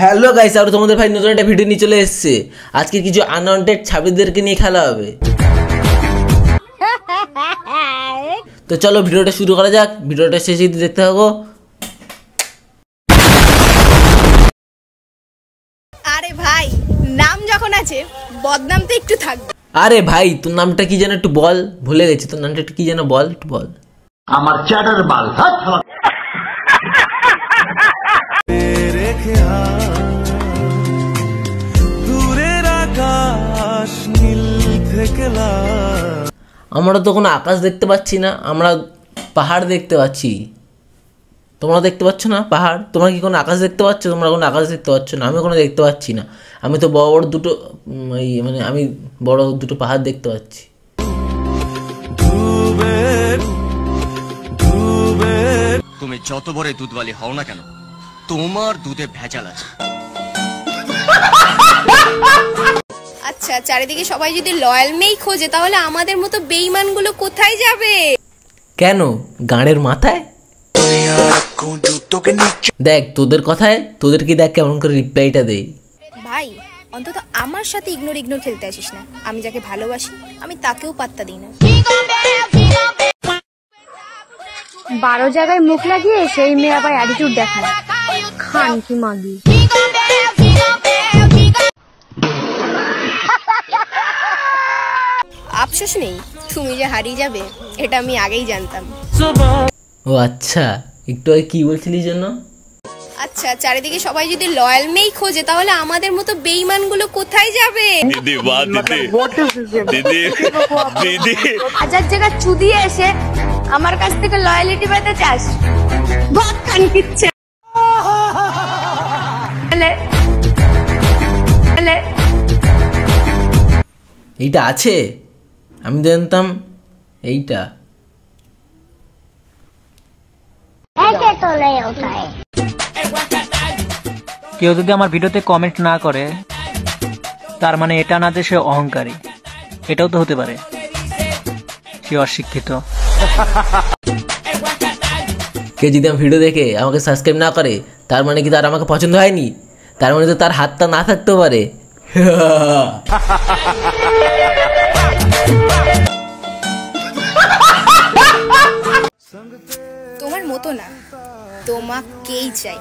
Hello guys, আর তোমাদের ভাই নতুন একটা ভিডিও নিয়ে চলে এসেছে। আজকে কিছু আনওয়ান্টেড ছাবিদেরকে নিয়ে খেলা হবে। তো চলো ভিডিওটা শুরু করা যাক। ভিডিওটা শেষ অবধি দেখতে থাকো। আরে ভাই, নাম যখন আছে বদনাম তো একটু থাকবে। আরে ভাই, তোর নামটা কি যেন একটু বল, ভুলে গেছি। তোর নামটা কি যেন বল, একটু বল। আমার চ্যাটার বাল। আমরা তো কোনো আকাশ দেখতে পাচ্ছি না, আমরা পাহাড় দেখতে পাচ্ছি। তোমরা দেখতে পাচ্ছ না পাহাড়? তোমরা কি কোনো আকাশ দেখতে পাচ্ছ? তোমরা কোনো আকাশ দেখতে পাচ্ছ না, আমি কোনো দেখতে পাচ্ছি না। আমি তো বড় বড় দুটো আমি বড় দুটো পাহাড় দেখতে পাচ্ছি। তুমি যত বড় দুধওয়ালি হও না কেন, তোমার দুধে ভেজাল আছে। আচ্ছা, চারিদিকে সবাই যদি লয়াল মেই খোঁজে, তাহলে আমাদের মতো বেঈমানগুলো কোথায় যাবে? কেন, গাঁড়ের মাথায়? দেখ তোদের কথায়, তোদেরকে দেখ কেমন করে রিপ্লাইটা দেই। ভাই, অন্তত আমার সাথে ইগনোর খেলতে আসিস না। আমি যাকে ভালোবাসি আমি তাকেও পাত্তা দিই না। 12 জায়গায় মুখ লাগিয়ে সেই মেয়ে আবার অ্যাটিটিউড দেখায়। খান কি মাগি। আফসোস নেই, তুমি যে হারিয়ে যাবে এটা আমি আগেই জানতাম। ও আচ্ছা, একটু আগে কি বলছিলি জন্য? আচ্ছা, চারিদিকে সবাই যদি লয়াল মেই খোঁজে, তাহলে আমাদের মতো বেঈমানগুলো কোথায় যাবে? হাজার জায়গা চুদিয়ে এসে আমার কাছ থেকে লয়ালিটি পেতে চাস? ভাত খান কিচ্ছে। এইটা আছে, আমি জানতাম এইটা। কেউ যদি আমার ভিডিওতে কমেন্ট না করে, তার মানে এটা না যে সে অহংকারী। এটাও তো হতে পারে সে অশিক্ষিত। কেউ যদি আমার ভিডিও দেখে আমাকে সাবস্ক্রাইব না করে, তার মানে কি তার আমাকে পছন্দ হয়নি? তার মানে তো তার হাতটা না থাকতেও পারে। তোমার মতো না, তোমাকেই চাই।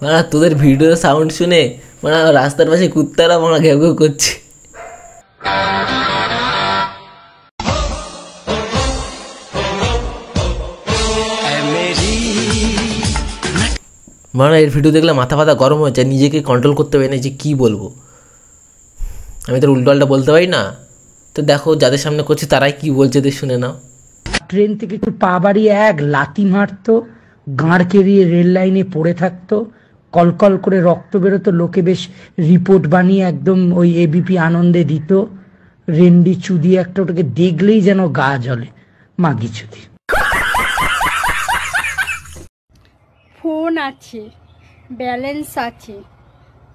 মানে তোদের ভিডিও সাউন্ড শুনে মানে রাস্তার পাশে কুত্তারা মানে ঘেউ ঘেউ করছে। মানে এর ভিডিও দেখলে মাথা ফাথা গরম হয়ে যায়, নিজেকে কন্ট্রোল করতে পারি না যে কী বলবো। আমি তো উল্টোপাল্টা বলতে পারি না। তো দেখো যাদের সামনে করছি তারাই কি বলছে, শুনে নাও। ট্রেন থেকে একটু পা বাড়িয়ে এক লাথি মারতো, গাঁড় কেরিয়ে রেল লাইনে পড়ে থাকতো, কলকল করে রক্ত বেরোতো, লোকে বেশ রিপোর্ট বানিয়ে একদম ওই এবিপি আনন্দে দিত। রেন্ডি চুদি একটা, ওটাকে দেখলেই যেন গা জ্বলে। মাগি চুদি। ফোন আছে, ব্যালেন্স আছে,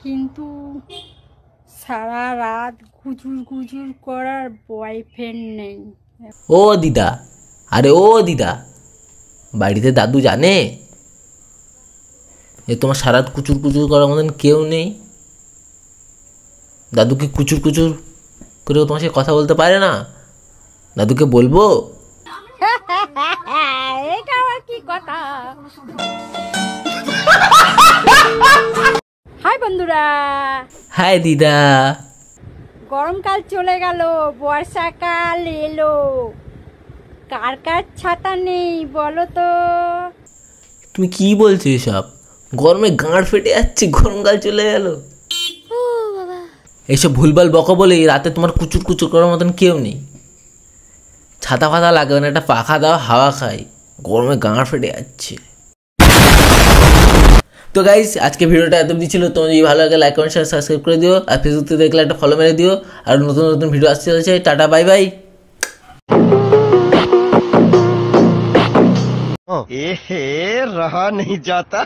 কিন্তু সারা রাত গুজুর করার বয়ফ্রেন্ড নেই। ও দিদা, আরে ও দিদা, বাড়িতে দাদু জানে যে তোমার সারা রাত কুচুর করার মতন কেউ নেই? দাদু কি কুচুর করে তোমার সাথে কথা বলতে পারে না? দাদুকে বলবো? এটা আবার কি কথা? হাই বন্ধুরা। হাই দিদা। গরমকাল চলে গেল, বর্ষাকাল এলো। কার কার ছাতা নেই বলো তো? তুমি কি বলছো এসব? গরমে গাঁড় ফেটে যাচ্ছে, গরমকাল চলে গেল। এইসব ভুলভাল বকো বলে রাতে তোমার কুচুর করার মতন কেউ নেই। ছাতা ফাতা লাগবে না, একটা পাখা দাও, হাওয়া খাই। গরমে গাঁড় ফেটে যাচ্ছে। তো গাইস, আজকে ভিডিওটা এত ছিল। তোমার যদি ভালো লাগে লাইক কমেন্ট শেয়ার সাবস্ক্রাইব করে দিও। আর ফেসবুক থেকে দেখলে একটা ফলো মেরে দিও। আর নতুন ভিডিও আসতে চলেছে। Tata, bye bye. रहा नहीं जाता।